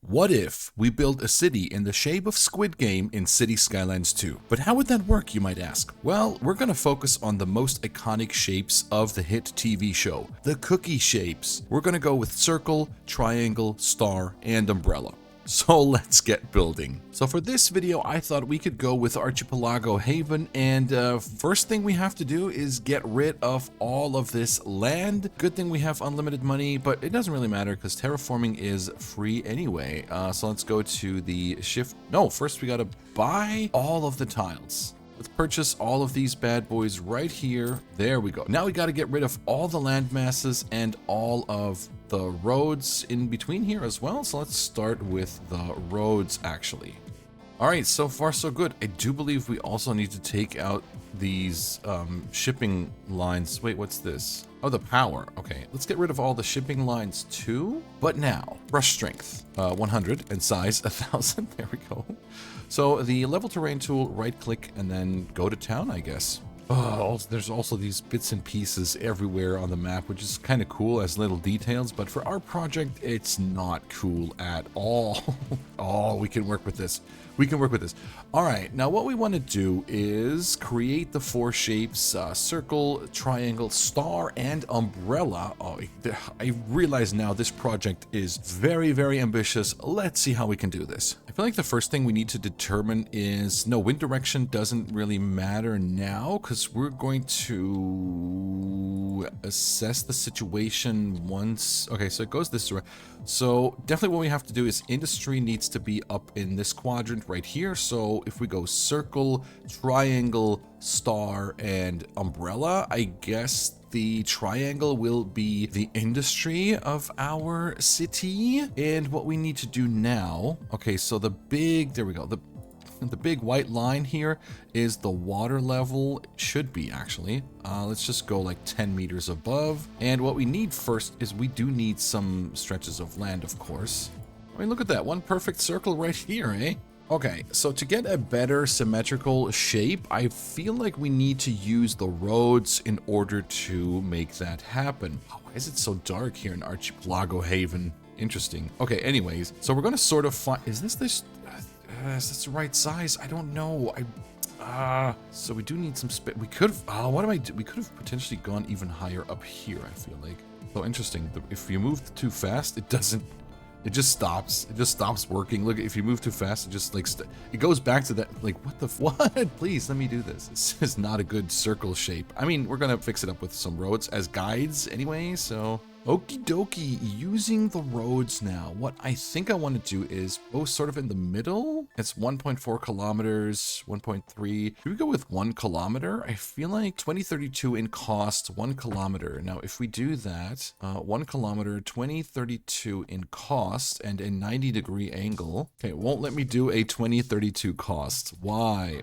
What if we build a city in the shape of Squid Game in City Skylines 2? But how would that work, you might ask? Well, we're gonna focus on the most iconic shapes of the hit TV show, the cookie shapes. We're gonna go with circle, triangle, star, and umbrella. So let's get building. So for this video, I thought we could go with Archipelago Haven, and first thing we have to do is get rid of all of this land. Good thing we have unlimited money, but it doesn't really matter because terraforming is free anyway. So let's go to the shift. No, first we gotta buy all of the tiles. Let's purchase all of these bad boys right here. There we go. Now we got to get rid of all the land masses and all of the roads in between here as well. So let's start with the roads actually. All right, so far so good. I do believe we also need to take out these shipping lines. Wait, what's this? Oh, the power. Okay, let's get rid of all the shipping lines too. But now, brush strength, 100, and size, 1,000. There we go. So the level terrain tool, right click, and then go to town, I guess. Oh, there's also these bits and pieces everywhere on the map, which is kind of cool as little details, but for our project, it's not cool at all. Oh, we can work with this. We can work with this. All right, now what we want to do is create the four shapes, circle, triangle, star, and umbrella. Oh, I realize now this project is very, very ambitious. Let's see how we can do this. I feel like the first thing we need to determine is, no, wind direction doesn't really matter now because we're going to assess the situation once. Okay, so it goes this way. So definitely what we have to do is industry needs to be up in this quadrant right here. So if we go circle, triangle, star, and umbrella, I guess the triangle will be the industry of our city. And what we need to do now, okay, so the big, there we go, the big white line here is the water level. It should be actually. Let's just go like 10 meters above. And what we need first is we do need some stretches of land, of course. I mean, look at that, one perfect circle right here, eh? Okay, so to get a better symmetrical shape, I feel like we need to use the roads in order to make that happen. Oh, why is it so dark here in Archipelago Haven? Interesting. Okay, anyways, so we're gonna sort of find, is this the right size? I don't know. So we do need some space. We could have, we could have potentially gone even higher up here, I feel like. So interesting. If you move too fast, it doesn't, it just stops. It just stops working. Look, if you move too fast, it just like, it goes back to that, like, what? Please, let me do this. This is not a good circle shape. I mean, we're gonna fix it up with some roads as guides anyway, so. Okie dokie, using the roads now. What I think I want to do is go sort of in the middle. It's 1.4 kilometers, 1.3. Should we go with 1 kilometer? I feel like 2032 in cost, 1 kilometer. Now, if we do that, 1 kilometer, 2032 in cost, and a 90-degree angle. Okay, it won't let me do a 2032 cost. Why?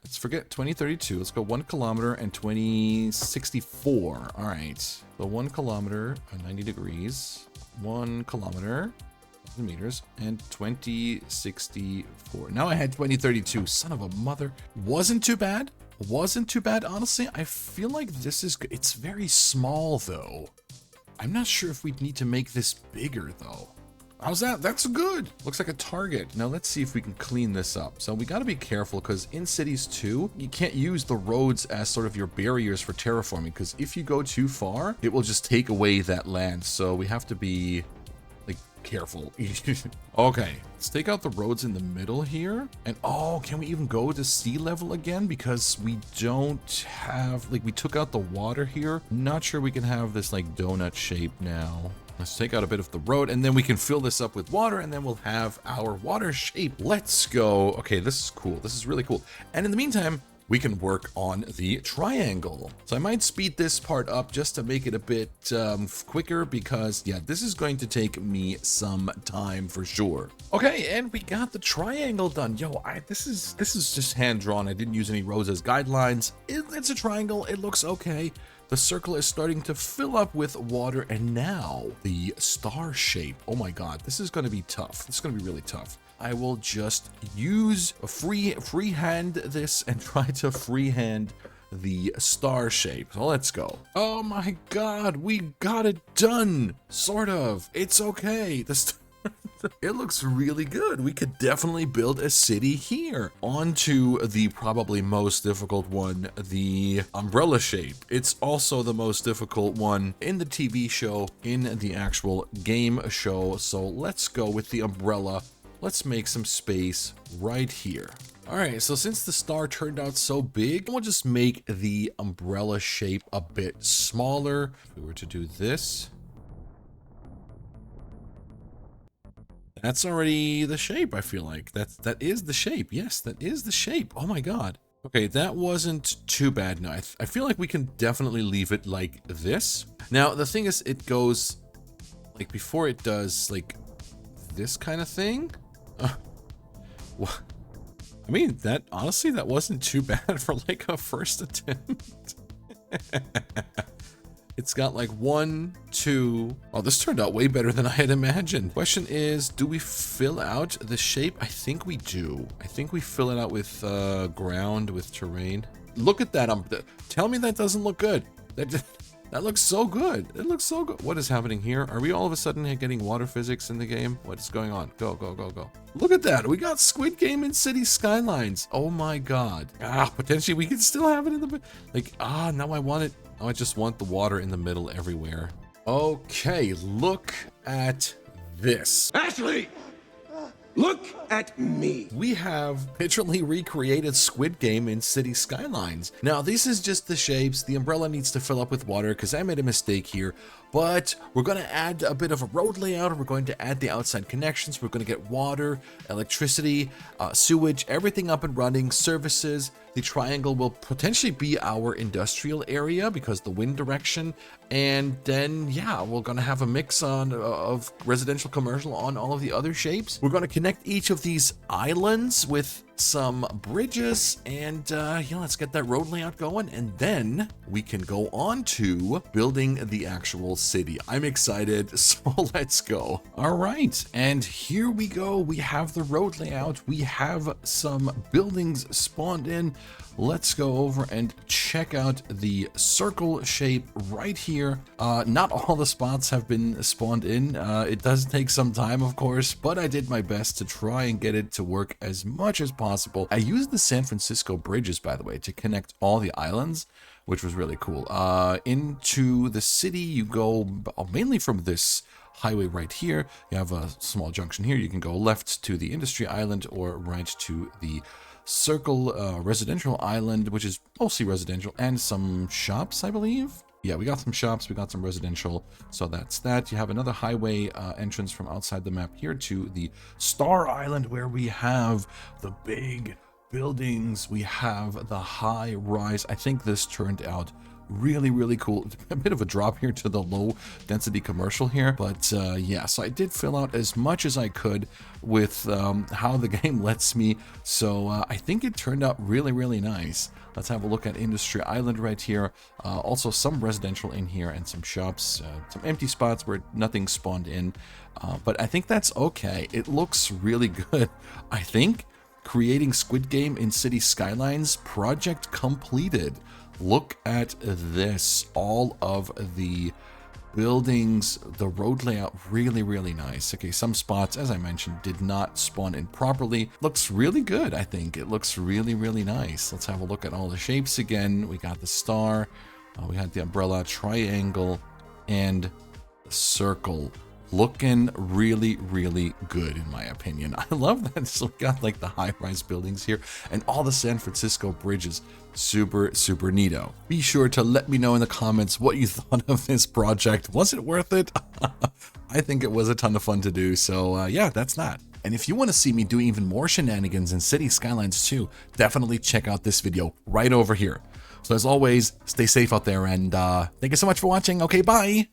Let's forget 2032. Let's go 1 kilometer and 2064. All right, so 1 kilometer, 90 degrees, 1 kilometer, meters, and 2064. Now I had 2032. Son of a mother. Wasn't too bad. Wasn't too bad, honestly. I feel like this is good. It's very small, though. I'm not sure if we need to make this bigger, though. How's that? That's good. Looks like a target. Now let's see if we can clean this up. So we got to be careful because in cities too, you can't use the roads as sort of your barriers for terraforming, because if you go too far, it will just take away that land. So we have to be like careful. Okay, let's take out the roads in the middle here. And oh, can we even go to sea level again? Because we don't have, like, we took out the water here. Not sure we can have this like donut shape now. Let's take out a bit of the road, and then we can fill this up with water, and then we'll have our water shape. Let's go. Okay, this is cool. This is really cool. And in the meantime, we can work on the triangle. So I might speed this part up just to make it a bit quicker, because yeah, this is going to take me some time for sure. Okay, and we got the triangle done. Yo, this is just hand drawn. I didn't use any rows as guidelines. It's a triangle. It looks okay. The circle is starting to fill up with water, and now the star shape. Oh my god, this is going to be tough. This is going to be really tough. I will just use a freehand this and try to freehand the star shape. So let's go. Oh my god, we got it done! Sort of. It's okay. It looks really good. We could definitely build a city here. On to the probably most difficult one, the umbrella shape. It's also the most difficult one in the TV show, in the actual game show. So let's go with the umbrella. Let's make some space right here. All right, so since the star turned out so big, we'll just make the umbrella shape a bit smaller. If we were to do this, that's already the shape, I feel like. That is the shape. Yes, that is the shape. Oh my god. Okay, that wasn't too bad. No, I feel like we can definitely leave it like this. Now, the thing is, it goes, like, before it does, like, this kind of thing. What? I mean, that, honestly, that wasn't too bad for, like, a first attempt. It's got like 1, 2. Oh, this turned out way better than I had imagined. Question is, do we fill out the shape? I think we do. I think we fill it out with ground, with terrain. Look at that. Tell me that doesn't look good. That looks so good. It looks so good. What is happening here? Are we all of a sudden getting water physics in the game? What is going on? Go, go, go, go. Look at that. We got Squid Game in City Skylines. Oh my god. Potentially we could still have it in the... Like, now I want it... Oh, I just want the water in the middle everywhere. Okay, look at this. Ashley! Look at me. We have literally recreated Squid Game in City Skylines. Now, this is just the shapes. The umbrella needs to fill up with water because I made a mistake here. But we're going to add a bit of a road layout. We're going to add the outside connections. We're going to get water, electricity, sewage, everything up and running, services. The triangle will potentially be our industrial area because the wind direction. And then, yeah, we're going to have a mix of residential, commercial on all of the other shapes. We're going to connect each of these islands with some bridges, and yeah, let's get that road layout going, and then we can go on to building the actual city. I'm excited, so let's go. All right, and here we go. We have the road layout. We have some buildings spawned in. Let's go over and check out the circle shape right here. Not all the spots have been spawned in. It does take some time, of course, but I did my best to try and get it to work as much as possible. I used the San Francisco bridges, by the way, to connect all the islands, which was really cool. Into the city, you go mainly from this highway right here. You have a small junction here. You can go left to the industry island or right to the circle residential island, which is mostly residential, and some shops, I believe. Yeah, we got some shops, we got some residential, so that's that. You have another highway entrance from outside the map here to the Star Island, where we have the big buildings. We have the high rise. I think this turned out really, really cool. A bit of a drop here to the low density commercial here, but yeah, so I did fill out as much as I could with how the game lets me. So I think it turned out really, really nice. Let's have a look at Industry Island right here. Also some residential in here and some shops, some empty spots where nothing spawned in, but I think that's okay. It looks really good. I think creating Squid Game in City Skylines, project completed. Look at this. All of the buildings, the road layout, really, really nice. Okay, some spots, as I mentioned, did not spawn in properly. Looks really good, I think. It looks really, really nice. Let's have a look at all the shapes again. We got the star, we had the umbrella, triangle, and the circle. Looking really, really good, in my opinion. I love that. So we got like the high-rise buildings here and all the San Francisco bridges. Super, super neato. Be sure to let me know in the comments what you thought of this project. Was it worth it? I think it was a ton of fun to do. So yeah, that's that. And if you want to see me do even more shenanigans in City Skylines 2, definitely check out this video right over here. So as always, stay safe out there, and thank you so much for watching. Okay, bye.